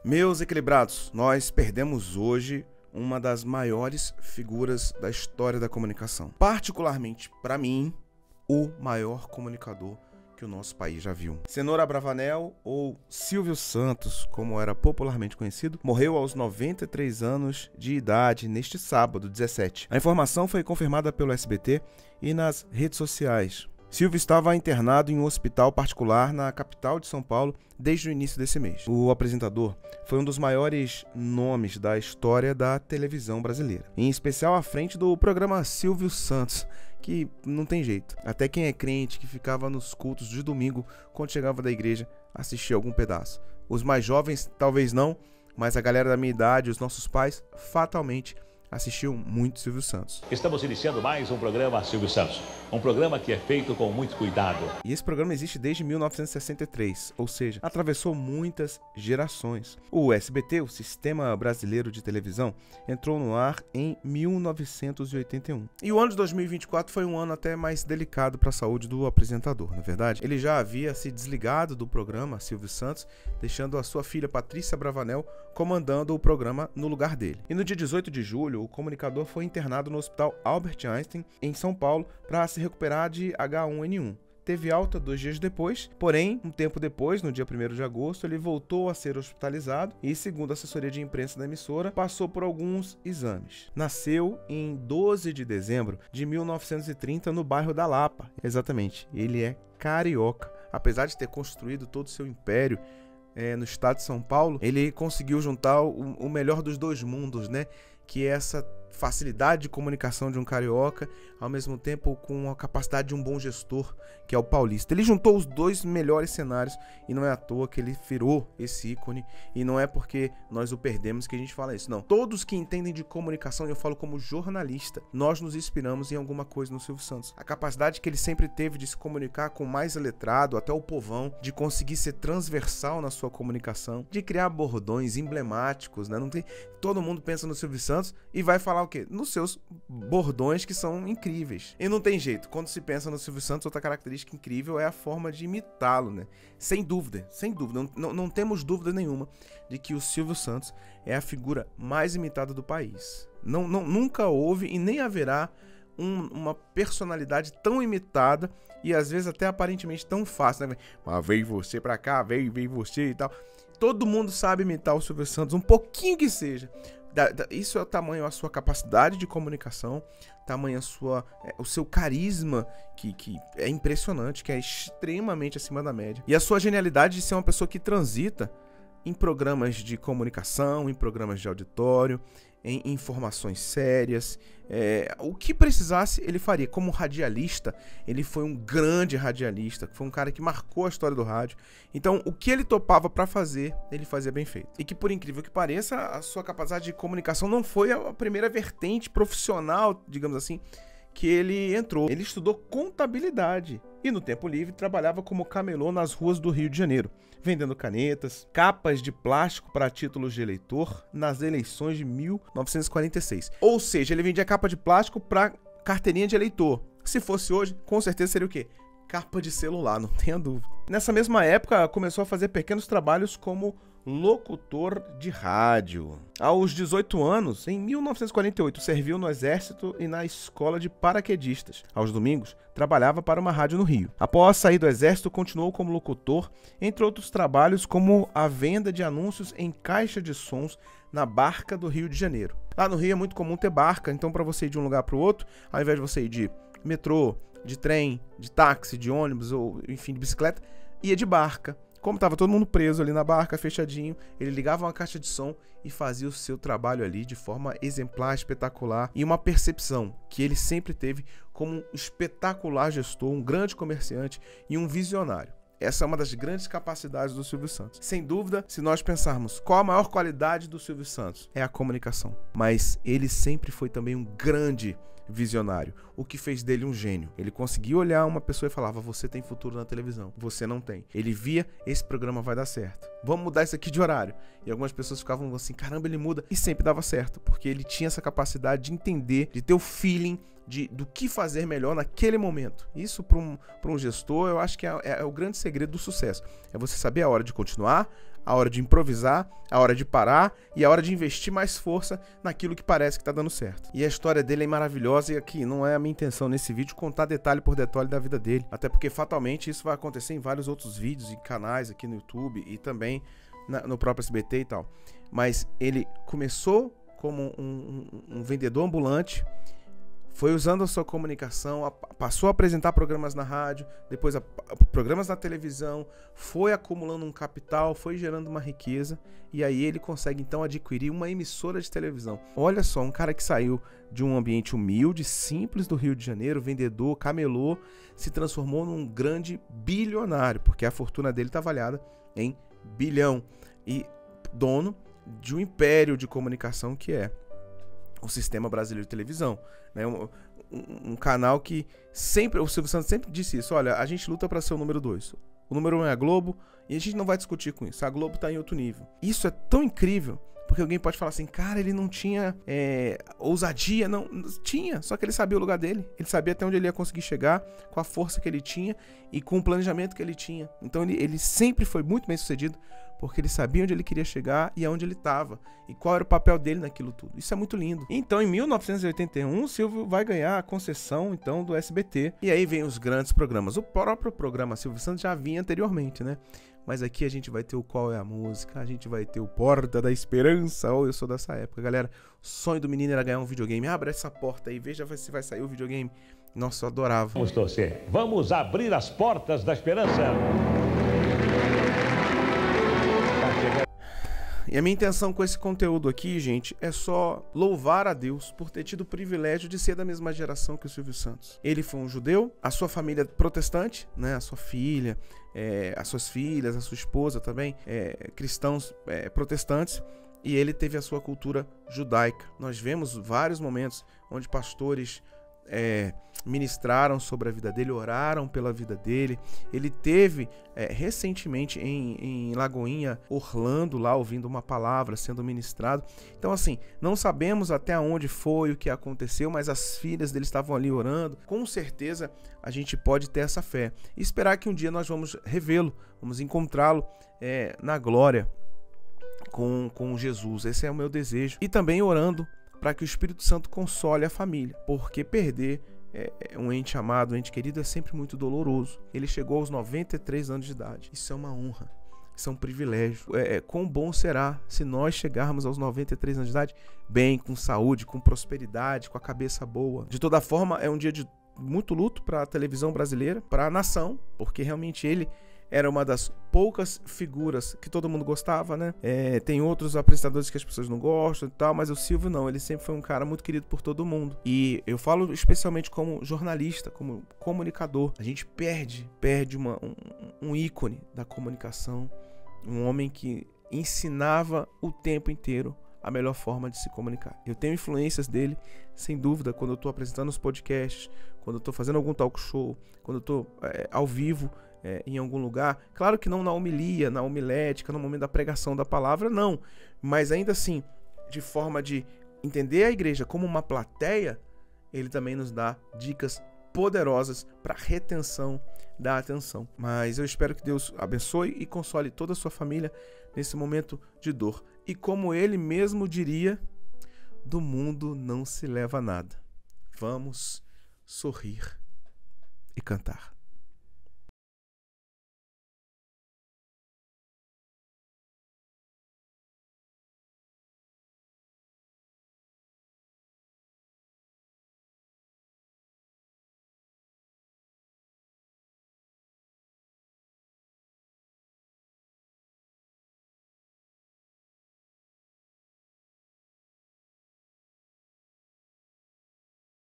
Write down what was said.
Meus equilibrados, nós perdemos hoje uma das maiores figuras da história da comunicação. Particularmente, para mim, o maior comunicador que o nosso país já viu. Cenoura Abravanel, ou Silvio Santos, como era popularmente conhecido, morreu aos 93 anos de idade neste sábado, 17. A informação foi confirmada pelo SBT e nas redes sociais. Silvio estava internado em um hospital particular na capital de São Paulo desde o início desse mês. O apresentador foi um dos maiores nomes da história da televisão brasileira, em especial à frente do programa Silvio Santos, que não tem jeito. Até quem é crente, que ficava nos cultos de domingo, quando chegava da igreja, assistia algum pedaço. Os mais jovens, talvez não, mas a galera da minha idade, os nossos pais, fatalmente assistiu muito Silvio Santos. Estamos iniciando mais um programa Silvio Santos, um programa que é feito com muito cuidado. E esse programa existe desde 1963, ou seja, atravessou muitas gerações. O SBT, o Sistema Brasileiro de Televisão, entrou no ar em 1981. E o ano de 2024 foi um ano até mais delicado para a saúde do apresentador, na verdade. Ele já havia se desligado do programa Silvio Santos, deixando a sua filha Patrícia Abravanel comandando o programa no lugar dele. E no dia 18 de julho, o comunicador foi internado no Hospital Albert Einstein, em São Paulo, para se recuperar de H1N1. Teve alta 2 dias depois, porém, um tempo depois, no dia 1º de agosto, ele voltou a ser hospitalizado e, segundo a assessoria de imprensa da emissora, passou por alguns exames. Nasceu em 12 de dezembro de 1930 no bairro da Lapa. Exatamente, ele é carioca. Apesar de ter construído todo o seu império no estado de São Paulo, ele conseguiu juntar o melhor dos dois mundos, né? Que é essa facilidade de comunicação de um carioca, ao mesmo tempo com a capacidade de um bom gestor, que é o paulista. Ele juntou os dois melhores cenários e não é à toa que ele virou esse ícone, e não é porque nós o perdemos que a gente fala isso, não. Todos que entendem de comunicação, e eu falo como jornalista, nós nos inspiramos em alguma coisa no Silvio Santos. A capacidade que ele sempre teve de se comunicar com o mais letrado, até o povão, de conseguir ser transversal na sua comunicação, de criar bordões emblemáticos, né? Não tem... Todo mundo pensa no Silvio Santos e vai falar o quê? Nos seus bordões, que são incríveis. E não tem jeito, quando se pensa no Silvio Santos, outra característica incrível é a forma de imitá-lo, né? Sem dúvida, não temos dúvida nenhuma de que o Silvio Santos é a figura mais imitada do país. Nunca houve e nem haverá uma personalidade tão imitada e às vezes até aparentemente tão fácil, né? Mas veio você pra cá, veio você e tal. Todo mundo sabe imitar o Silvio Santos, um pouquinho que seja. Isso é o tamanho, a sua capacidade de comunicação, tamanho o seu carisma, que é impressionante, que é extremamente acima da média. E a sua genialidade de ser uma pessoa que transita em programas de comunicação, em programas de auditório, em informações sérias. O que precisasse, ele faria. Como radialista, ele foi um grande radialista, foi um cara que marcou a história do rádio. Então, o que ele topava para fazer, ele fazia bem feito. E que, por incrível que pareça, a sua capacidade de comunicação não foi a primeira vertente profissional, digamos assim, que ele entrou. Ele estudou contabilidade e no tempo livre trabalhava como camelô nas ruas do Rio de Janeiro, vendendo canetas, capas de plástico para títulos de eleitor nas eleições de 1946. Ou seja, ele vendia capa de plástico para carteirinha de eleitor. Se fosse hoje, com certeza seria o quê? Capa de celular, não tenha dúvida. Nessa mesma época, começou a fazer pequenos trabalhos como locutor de rádio. Aos 18 anos, em 1948, serviu no Exército e na Escola de Paraquedistas. Aos domingos, trabalhava para uma rádio no Rio. Após sair do Exército, continuou como locutor, entre outros trabalhos como a venda de anúncios em caixa de sons na Barca do Rio de Janeiro. Lá no Rio é muito comum ter barca, então para você ir de um lugar para o outro, ao invés de você ir de metrô, de trem, de táxi, de ônibus ou enfim de bicicleta, ia de barca. Como estava todo mundo preso ali na barca, fechadinho, ele ligava uma caixa de som e fazia o seu trabalho ali de forma exemplar, espetacular, e uma percepção que ele sempre teve como um espetacular gestor, um grande comerciante e um visionário. Essa é uma das grandes capacidades do Silvio Santos. Sem dúvida, se nós pensarmos qual a maior qualidade do Silvio Santos, é a comunicação. Mas ele sempre foi também um grande visionário, o que fez dele um gênio. Ele conseguia olhar uma pessoa e falava: você tem futuro na televisão, você não tem. Ele via: esse programa vai dar certo, vamos mudar isso aqui de horário. E algumas pessoas ficavam assim: caramba, ele muda. E sempre dava certo, porque ele tinha essa capacidade de entender, de ter o feeling do que fazer melhor naquele momento. Isso para um gestor, eu acho que é o grande segredo do sucesso. É você saber a hora de continuar, a hora de improvisar, a hora de parar e a hora de investir mais força naquilo que parece que tá dando certo. E a história dele é maravilhosa e aqui não é a minha intenção nesse vídeo contar detalhe por detalhe da vida dele, até porque fatalmente isso vai acontecer em vários outros vídeos e canais aqui no YouTube e também no próprio SBT e tal. Mas ele começou como um vendedor ambulante, foi usando a sua comunicação, passou a apresentar programas na rádio, depois programas na televisão, foi acumulando um capital, foi gerando uma riqueza, e aí ele consegue então adquirir uma emissora de televisão. Olha só, um cara que saiu de um ambiente humilde, simples do Rio de Janeiro, vendedor, camelô, se transformou num grande bilionário, porque a fortuna dele está avaliada em bilhão, e dono de um império de comunicação que é o Sistema Brasileiro de Televisão, né? Um canal que sempre, o Silvio Santos sempre disse isso, olha, a gente luta para ser o número 2, o número 1 é a Globo, e a gente não vai discutir com isso, a Globo tá em outro nível. Isso é tão incrível, porque alguém pode falar assim, cara, ele não tinha ousadia, não, tinha, só que ele sabia o lugar dele, ele sabia até onde ele ia conseguir chegar, com a força que ele tinha e com o planejamento que ele tinha. Então ele sempre foi muito bem sucedido, porque ele sabia onde ele queria chegar e aonde ele estava, e qual era o papel dele naquilo tudo. Isso é muito lindo. Então, em 1981, o Silvio vai ganhar a concessão, então, do SBT. E aí vem os grandes programas. O próprio programa Silvio Santos já vinha anteriormente, né? Mas aqui a gente vai ter o Qual é a Música, a gente vai ter o Porta da Esperança. Eu sou dessa época, galera. O sonho do menino era ganhar um videogame. Abra essa porta aí, veja se vai sair o videogame. Nossa, eu adorava. Vamos torcer. Vamos abrir as portas da esperança. E a minha intenção com esse conteúdo aqui, gente, é só louvar a Deus por ter tido o privilégio de ser da mesma geração que o Silvio Santos. Ele foi um judeu, a sua família protestante, né, a sua filha, as suas filhas, a sua esposa também, cristãos protestantes, e ele teve a sua cultura judaica. Nós vemos vários momentos onde pastores ministraram sobre a vida dele, oraram pela vida dele. Ele teve recentemente em Lagoinha, Orlando, lá ouvindo uma palavra sendo ministrado. Então assim, não sabemos até onde foi, o que aconteceu, mas as filhas dele estavam ali orando. Com certeza a gente pode ter essa fé e esperar que um dia nós vamos revê-lo, vamos encontrá-lo na glória com Jesus. Esse é o meu desejo. E também orando para que o Espírito Santo console a família, porque perder um ente amado, um ente querido é sempre muito doloroso. Ele chegou aos 93 anos de idade. Isso é uma honra, isso é um privilégio. Quão bom será se nós chegarmos aos 93 anos de idade bem, com saúde, com prosperidade, com a cabeça boa. De toda forma, é um dia de muito luto para a televisão brasileira, para a nação, porque realmente ele era uma das poucas figuras que todo mundo gostava, né? Tem outros apresentadores que as pessoas não gostam e tal, mas o Silvio não, ele sempre foi um cara muito querido por todo mundo. E eu falo especialmente como jornalista, como comunicador. A gente perde um ícone da comunicação, um homem que ensinava o tempo inteiro a melhor forma de se comunicar. Eu tenho influências dele, sem dúvida, quando eu tô apresentando os podcasts, quando eu tô fazendo algum talk show, quando eu tô ao vivo, em algum lugar, claro que não na homilia, na homilética, no momento da pregação da palavra, não, mas ainda assim, de forma de entender a igreja como uma plateia, ele também nos dá dicas poderosas para retenção da atenção. Mas eu espero que Deus abençoe e console toda a sua família nesse momento de dor. E como ele mesmo diria, do mundo não se leva nada. Vamos sorrir e cantar.